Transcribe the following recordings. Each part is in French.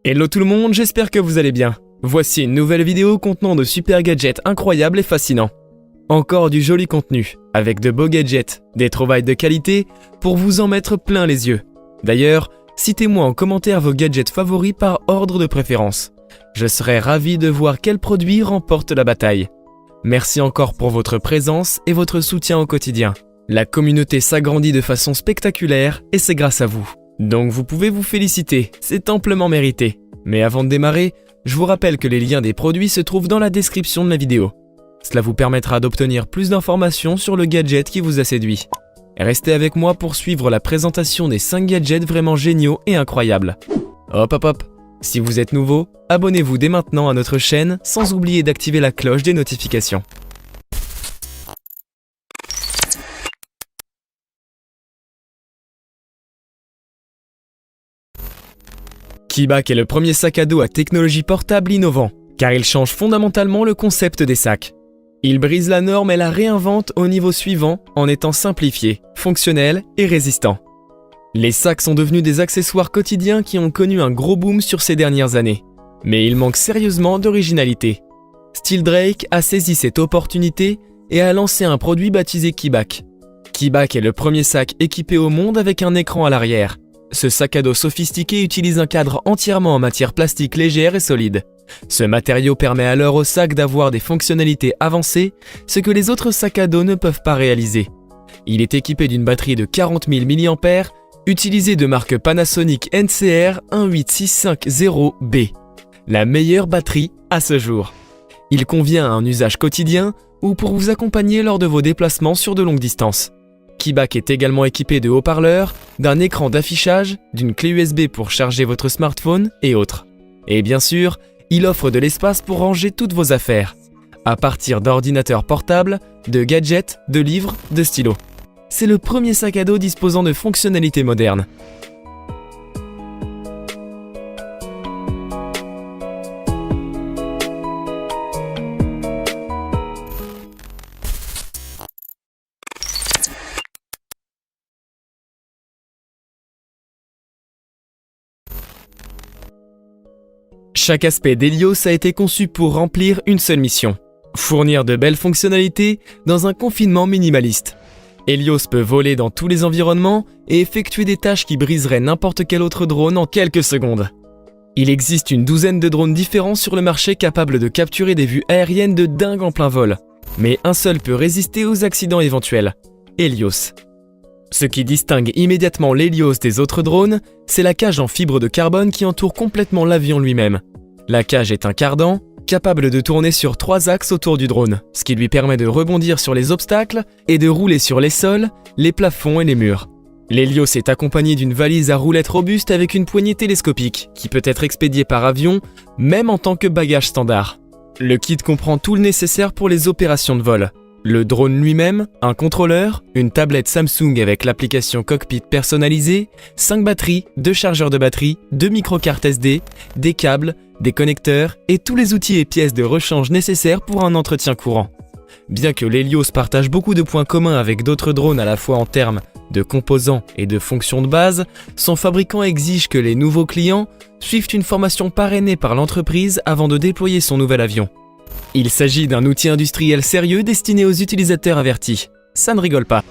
Hello tout le monde, j'espère que vous allez bien. Voici une nouvelle vidéo contenant de super gadgets incroyables et fascinants. Encore du joli contenu, avec de beaux gadgets, des trouvailles de qualité, pour vous en mettre plein les yeux. D'ailleurs, citez-moi en commentaire vos gadgets favoris par ordre de préférence. Je serai ravi de voir quel produit remporte la bataille. Merci encore pour votre présence et votre soutien au quotidien. La communauté s'agrandit de façon spectaculaire et c'est grâce à vous. Donc vous pouvez vous féliciter, c'est amplement mérité. Mais avant de démarrer, je vous rappelle que les liens des produits se trouvent dans la description de la vidéo. Cela vous permettra d'obtenir plus d'informations sur le gadget qui vous a séduit. Restez avec moi pour suivre la présentation des 5 gadgets vraiment géniaux et incroyables. Hop hop hop! Si vous êtes nouveau, abonnez-vous dès maintenant à notre chaîne sans oublier d'activer la cloche des notifications. Keybag est le premier sac à dos à technologie portable innovant, car il change fondamentalement le concept des sacs. Il brise la norme et la réinvente au niveau suivant en étant simplifié, fonctionnel et résistant. Les sacs sont devenus des accessoires quotidiens qui ont connu un gros boom sur ces dernières années. Mais ils manquent sérieusement d'originalité. Steel Drake a saisi cette opportunité et a lancé un produit baptisé Keybag. Keybag est le premier sac équipé au monde avec un écran à l'arrière. Ce sac à dos sophistiqué utilise un cadre entièrement en matière plastique légère et solide. Ce matériau permet alors au sac d'avoir des fonctionnalités avancées, ce que les autres sacs à dos ne peuvent pas réaliser. Il est équipé d'une batterie de 40 000 mAh, utilisée de marque Panasonic NCR 18650B, la meilleure batterie à ce jour. Il convient à un usage quotidien ou pour vous accompagner lors de vos déplacements sur de longues distances. Keybag est également équipé de haut-parleurs, d'un écran d'affichage, d'une clé USB pour charger votre smartphone et autres. Et bien sûr, il offre de l'espace pour ranger toutes vos affaires, à partir d'ordinateurs portables, de gadgets, de livres, de stylos. C'est le premier sac à dos disposant de fonctionnalités modernes. Chaque aspect d'Helios a été conçu pour remplir une seule mission, fournir de belles fonctionnalités dans un confinement minimaliste. Helios peut voler dans tous les environnements et effectuer des tâches qui briseraient n'importe quel autre drone en quelques secondes. Il existe une douzaine de drones différents sur le marché capables de capturer des vues aériennes de dingue en plein vol. Mais un seul peut résister aux accidents éventuels, Helios. Ce qui distingue immédiatement l'Helios des autres drones, c'est la cage en fibre de carbone qui entoure complètement l'avion lui-même. La cage est un cardan, capable de tourner sur 3 axes autour du drone, ce qui lui permet de rebondir sur les obstacles et de rouler sur les sols, les plafonds et les murs. L'Helios est accompagné d'une valise à roulettes robuste avec une poignée télescopique, qui peut être expédiée par avion, même en tant que bagage standard. Le kit comprend tout le nécessaire pour les opérations de vol. Le drone lui-même, un contrôleur, une tablette Samsung avec l'application Cockpit personnalisée, 5 batteries, 2 chargeurs de batterie, 2 microcartes SD, des câbles, des connecteurs et tous les outils et pièces de rechange nécessaires pour un entretien courant. Bien que l'Helios partage beaucoup de points communs avec d'autres drones à la fois en termes de composants et de fonctions de base, son fabricant exige que les nouveaux clients suivent une formation parrainée par l'entreprise avant de déployer son nouvel avion. Il s'agit d'un outil industriel sérieux destiné aux utilisateurs avertis. Ça ne rigole pas.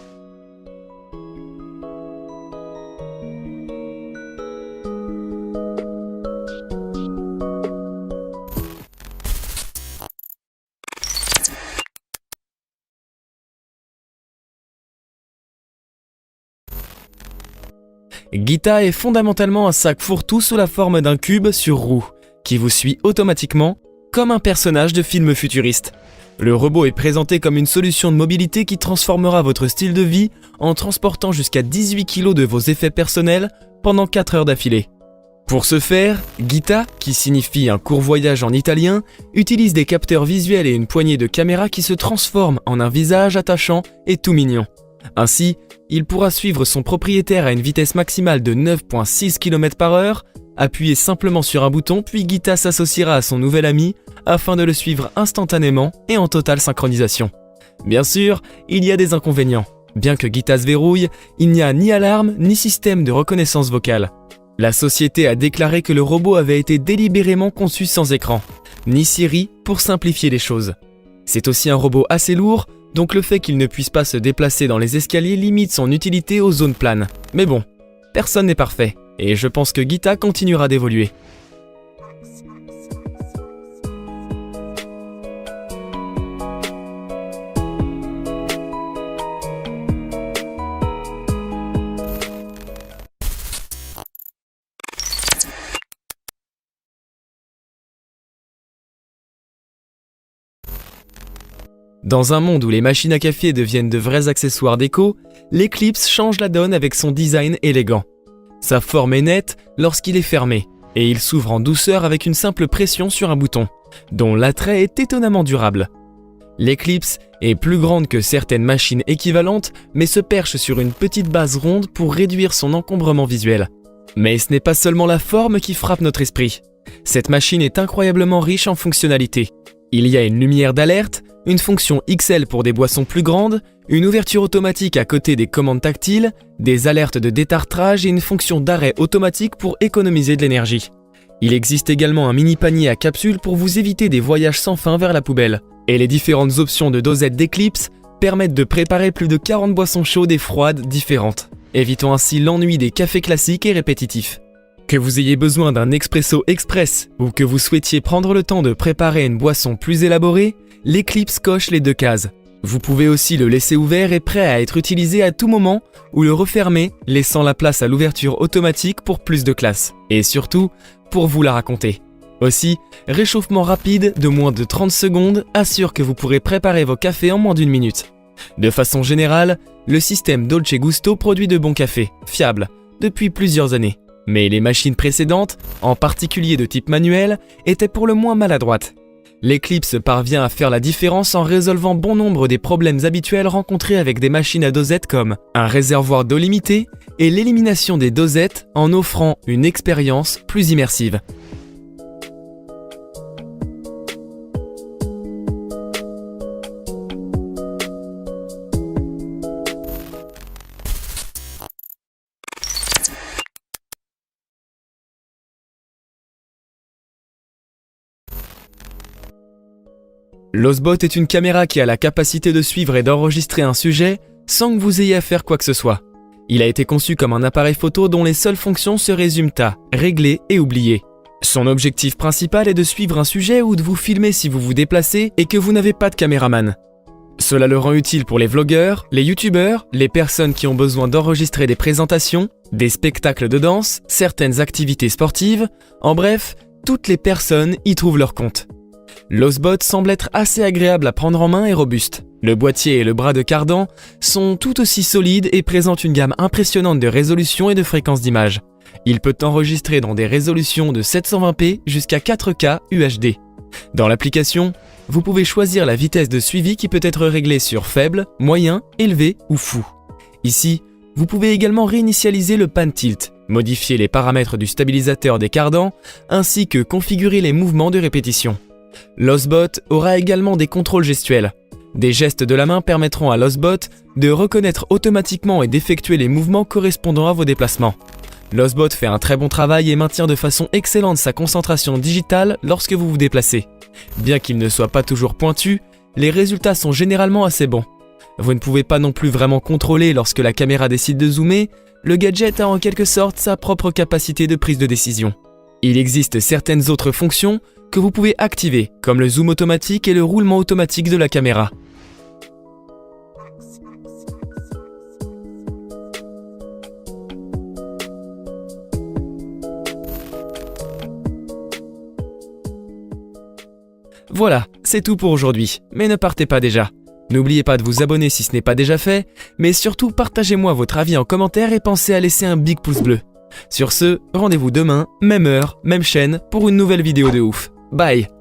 Gita est fondamentalement un sac fourre-tout sous la forme d'un cube sur roue, qui vous suit automatiquement comme un personnage de film futuriste. Le robot est présenté comme une solution de mobilité qui transformera votre style de vie en transportant jusqu'à 18 kg de vos effets personnels pendant 4 heures d'affilée. Pour ce faire, Gita, qui signifie un court voyage en italien, utilise des capteurs visuels et une poignée de caméras qui se transforment en un visage attachant et tout mignon. Ainsi, il pourra suivre son propriétaire à une vitesse maximale de 9,6 km/h. Appuyez simplement sur un bouton, puis Gita s'associera à son nouvel ami afin de le suivre instantanément et en totale synchronisation. Bien sûr, il y a des inconvénients. Bien que Gita se verrouille, il n'y a ni alarme ni système de reconnaissance vocale. La société a déclaré que le robot avait été délibérément conçu sans écran, ni Siri pour simplifier les choses. C'est aussi un robot assez lourd, donc le fait qu'il ne puisse pas se déplacer dans les escaliers limite son utilité aux zones planes. Mais bon, personne n'est parfait, et je pense que Gita continuera d'évoluer. Dans un monde où les machines à café deviennent de vrais accessoires déco, l'Eclipse change la donne avec son design élégant. Sa forme est nette lorsqu'il est fermé, et il s'ouvre en douceur avec une simple pression sur un bouton, dont l'attrait est étonnamment durable. L'Eclipse est plus grande que certaines machines équivalentes, mais se perche sur une petite base ronde pour réduire son encombrement visuel. Mais ce n'est pas seulement la forme qui frappe notre esprit. Cette machine est incroyablement riche en fonctionnalités. Il y a une lumière d'alerte, une fonction XL pour des boissons plus grandes, une ouverture automatique à côté des commandes tactiles, des alertes de détartrage et une fonction d'arrêt automatique pour économiser de l'énergie. Il existe également un mini panier à capsules pour vous éviter des voyages sans fin vers la poubelle. Et les différentes options de dosette d'Eclipse permettent de préparer plus de 40 boissons chaudes et froides différentes, évitant ainsi l'ennui des cafés classiques et répétitifs. Que vous ayez besoin d'un expresso express ou que vous souhaitiez prendre le temps de préparer une boisson plus élaborée, l'Eclipse coche les deux cases. Vous pouvez aussi le laisser ouvert et prêt à être utilisé à tout moment ou le refermer, laissant la place à l'ouverture automatique pour plus de classe. Et surtout, pour vous la raconter. Aussi, réchauffement rapide de moins de 30 secondes assure que vous pourrez préparer vos cafés en moins d'une minute. De façon générale, le système Dolce Gusto produit de bons cafés, fiables, depuis plusieurs années. Mais les machines précédentes, en particulier de type manuel, étaient pour le moins maladroites. L'Eclipse parvient à faire la différence en résolvant bon nombre des problèmes habituels rencontrés avec des machines à dosettes comme un réservoir d'eau limité et l'élimination des dosettes en offrant une expérience plus immersive. L'Osbot est une caméra qui a la capacité de suivre et d'enregistrer un sujet sans que vous ayez à faire quoi que ce soit. Il a été conçu comme un appareil photo dont les seules fonctions se résument à régler et oublier. Son objectif principal est de suivre un sujet ou de vous filmer si vous vous déplacez et que vous n'avez pas de caméraman. Cela le rend utile pour les vlogueurs, les youtubeurs, les personnes qui ont besoin d'enregistrer des présentations, des spectacles de danse, certaines activités sportives, en bref, toutes les personnes y trouvent leur compte. L'Osbot semble être assez agréable à prendre en main et robuste. Le boîtier et le bras de cardan sont tout aussi solides et présentent une gamme impressionnante de résolution et de fréquence d'image. Il peut enregistrer dans des résolutions de 720p jusqu'à 4K UHD. Dans l'application, vous pouvez choisir la vitesse de suivi qui peut être réglée sur faible, moyen, élevé ou fou. Ici, vous pouvez également réinitialiser le pan tilt, modifier les paramètres du stabilisateur des cardans, ainsi que configurer les mouvements de répétition. L'Osbot aura également des contrôles gestuels. Des gestes de la main permettront à l'Osbot de reconnaître automatiquement et d'effectuer les mouvements correspondant à vos déplacements. L'Osbot fait un très bon travail et maintient de façon excellente sa concentration digitale lorsque vous vous déplacez. Bien qu'il ne soit pas toujours pointu, les résultats sont généralement assez bons. Vous ne pouvez pas non plus vraiment contrôler lorsque la caméra décide de zoomer, le gadget a en quelque sorte sa propre capacité de prise de décision. Il existe certaines autres fonctions que vous pouvez activer, comme le zoom automatique et le roulement automatique de la caméra. Voilà, c'est tout pour aujourd'hui, mais ne partez pas déjà. N'oubliez pas de vous abonner si ce n'est pas déjà fait, mais surtout partagez-moi votre avis en commentaire et pensez à laisser un big pouce bleu. Sur ce, rendez-vous demain, même heure, même chaîne, pour une nouvelle vidéo de ouf. Bye!